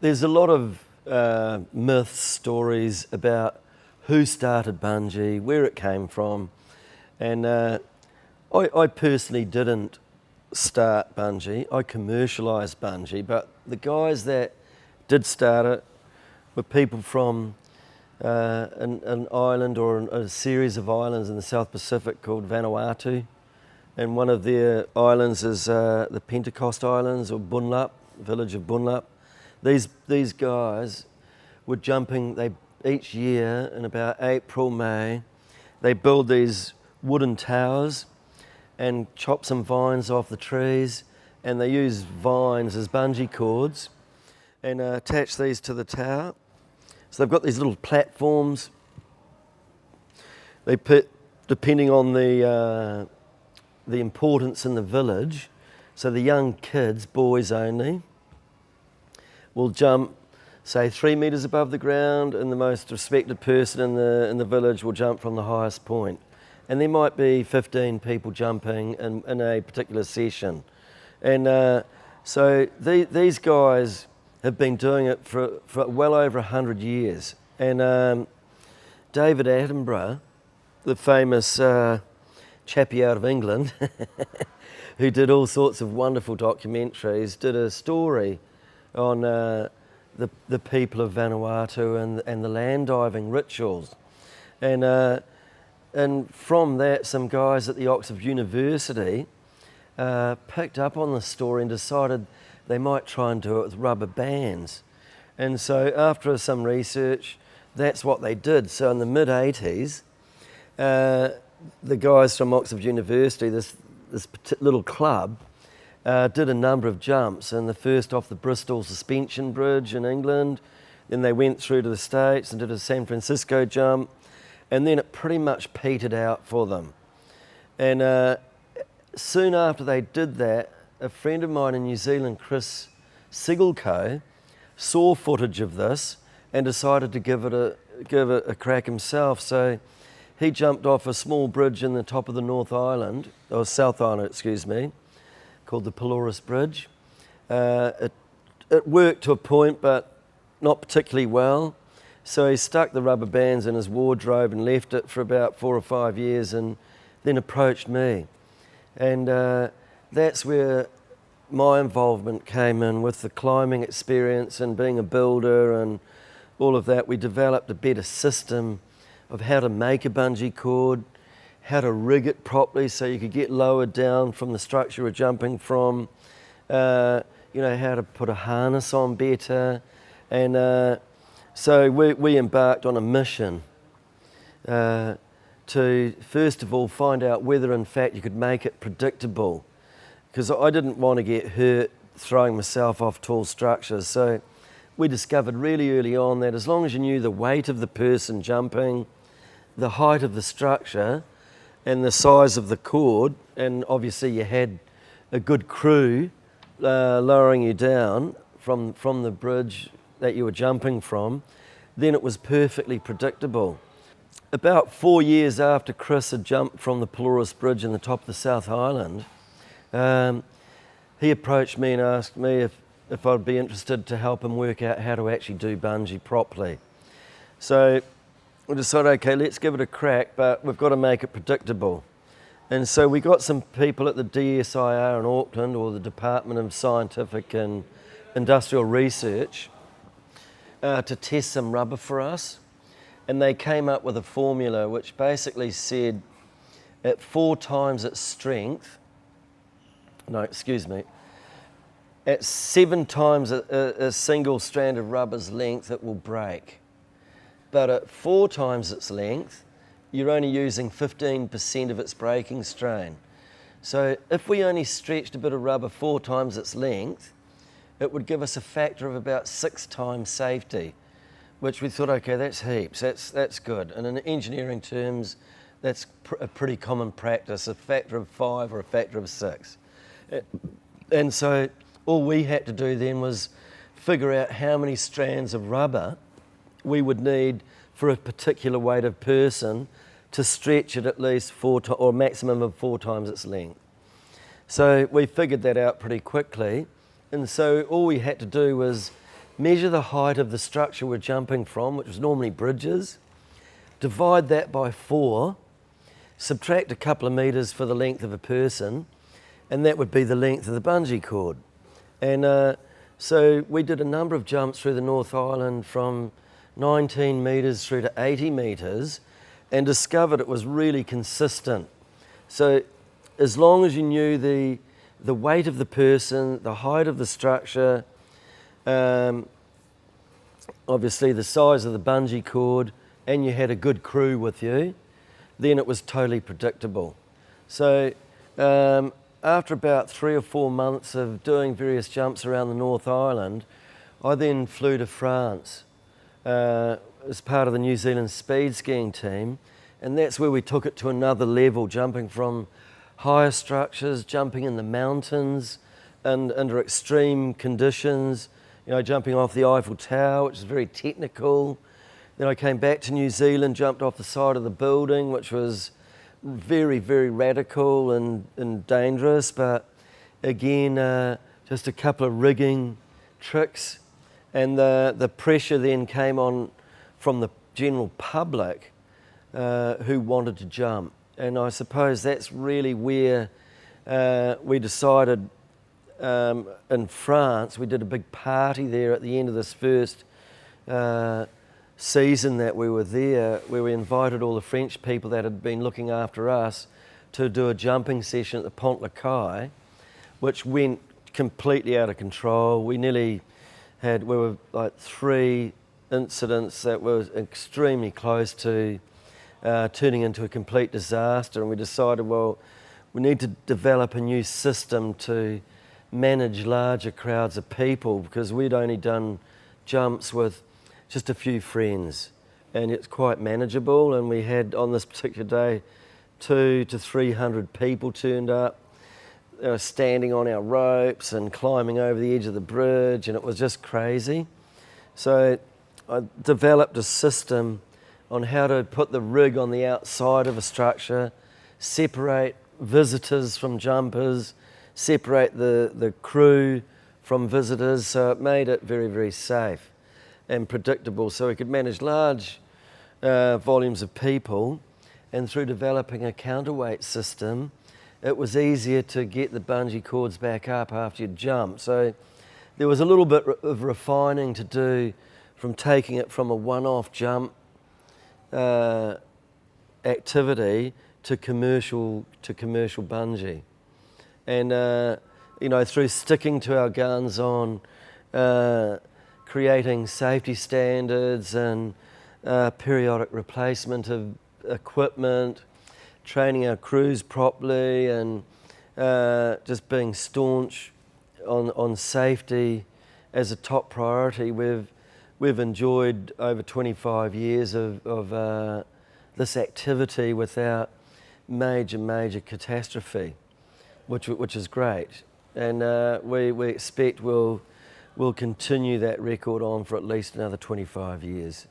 There's a lot of myths, stories about who started bungee, where it came from, and I personally didn't start bungee. I commercialised bungee, but the guys that did start it were people from an island or a series of islands in the South Pacific called Vanuatu, and one of their islands is the Pentecost Islands, or Bunlap, village of Bunlap. These guys were jumping. Each year in about April, May, they build these wooden towers and chop some vines off the trees, and they use vines as bungee cords and attach these to the tower. So they've got these little platforms. They put, depending on the importance in the village, so the young kids, boys only, will jump, say 3 metres above the ground, and the most respected person in the village will jump from the highest point. And there might be 15 people jumping in a particular session. And so these guys have been doing it for well over 100 years. And David Attenborough, the famous chappie out of England, who did all sorts of wonderful documentaries, did a story on the people of Vanuatu and the land diving rituals. And from that, some guys at the Oxford University picked up on the story and decided they might try and do it with rubber bands. And so after some research, that's what they did. So in the mid-80s, the guys from Oxford University, this little club, did a number of jumps, and the first off the Bristol Suspension Bridge in England, then they went through to the States and did a San Francisco jump, and then it pretty much petered out for them. And soon after they did that, a friend of mine in New Zealand, Chris Sigelco, saw footage of this and decided to give it a crack himself. So he jumped off a small bridge in the top of the South Island, excuse me, called the Pelorus Bridge. It worked to a point, but not particularly well. So he stuck the rubber bands in his wardrobe and left it for about 4 or 5 years, and then approached me. And that's where my involvement came in with the climbing experience and being a builder and all of that. We developed a better system of how to make a bungee cord, how to rig it properly so you could get lowered down from the structure we're jumping from, how to put a harness on better. And so we embarked on a mission to, first of all, find out whether in fact you could make it predictable, because I didn't want to get hurt throwing myself off tall structures. So we discovered really early on that as long as you knew the weight of the person jumping, the height of the structure, and the size of the cord, and obviously you had a good crew lowering you down from the bridge that you were jumping from, then it was perfectly predictable. About 4 years after Chris had jumped from the Pelorus Bridge in the top of the South Island, he approached me and asked me if I'd be interested to help him work out how to actually do bungee properly. So we decided, okay, let's give it a crack, but we've got to make it predictable. And so we got some people at the DSIR in Auckland, or the Department of Scientific and Industrial Research, to test some rubber for us. And they came up with a formula which basically said at 4 times its strength, at 7 times a single strand of rubber's length, it will break. But at 4 times its length, you're only using 15% of its breaking strain. So if we only stretched a bit of rubber 4 times its length, it would give us a factor of about 6 times safety, which we thought, okay, that's heaps, that's good. And in engineering terms, that's a pretty common practice, a factor of 5 or a factor of 6. And so all we had to do then was figure out how many strands of rubber we would need for a particular weight of person to stretch it at least 4 or a maximum of 4 times its length. So we figured that out pretty quickly, and so all we had to do was measure the height of the structure we're jumping from, which was normally bridges, divide that by 4, subtract a couple of metres for the length of a person, and that would be the length of the bungee cord. And so we did a number of jumps through the North Island from 19 metres through to 80 metres and discovered it was really consistent. So as long as you knew the weight of the person, the height of the structure, obviously the size of the bungee cord, and you had a good crew with you, then it was totally predictable. So after about 3 or 4 months of doing various jumps around the North Island, I then flew to France as part of the New Zealand speed skiing team, and that's where we took it to another level, jumping from higher structures, jumping in the mountains and under extreme conditions, jumping off the Eiffel Tower, which is very technical. Then I came back to New Zealand, jumped off the side of the building, which was very, very radical and dangerous, but again, just a couple of rigging tricks. And the pressure then came on from the general public who wanted to jump. And I suppose that's really where we decided in France, we did a big party there at the end of this first season that we were there, where we invited all the French people that had been looking after us to do a jumping session at the Pont La Caille, which went completely out of control. We were like 3 incidents that were extremely close to turning into a complete disaster, and we decided, well, we need to develop a new system to manage larger crowds of people, because we'd only done jumps with just a few friends, and it's quite manageable. And we had on this particular day 200 to 300 people turned up. They were standing on our ropes and climbing over the edge of the bridge, and it was just crazy. So I developed a system on how to put the rig on the outside of a structure, separate visitors from jumpers, separate the crew from visitors, so it made it very, very safe and predictable, so we could manage large volumes of people. And through developing a counterweight system, it was easier to get the bungee cords back up after you'd jump. So there was a little bit of refining to do from taking it from a one-off jump activity to commercial bungee. And through sticking to our guns on creating safety standards and periodic replacement of equipment, training our crews properly, and just being staunch on safety as a top priority, we've enjoyed over 25 years of this activity without major catastrophe, which is great. And we expect we'll continue that record on for at least another 25 years.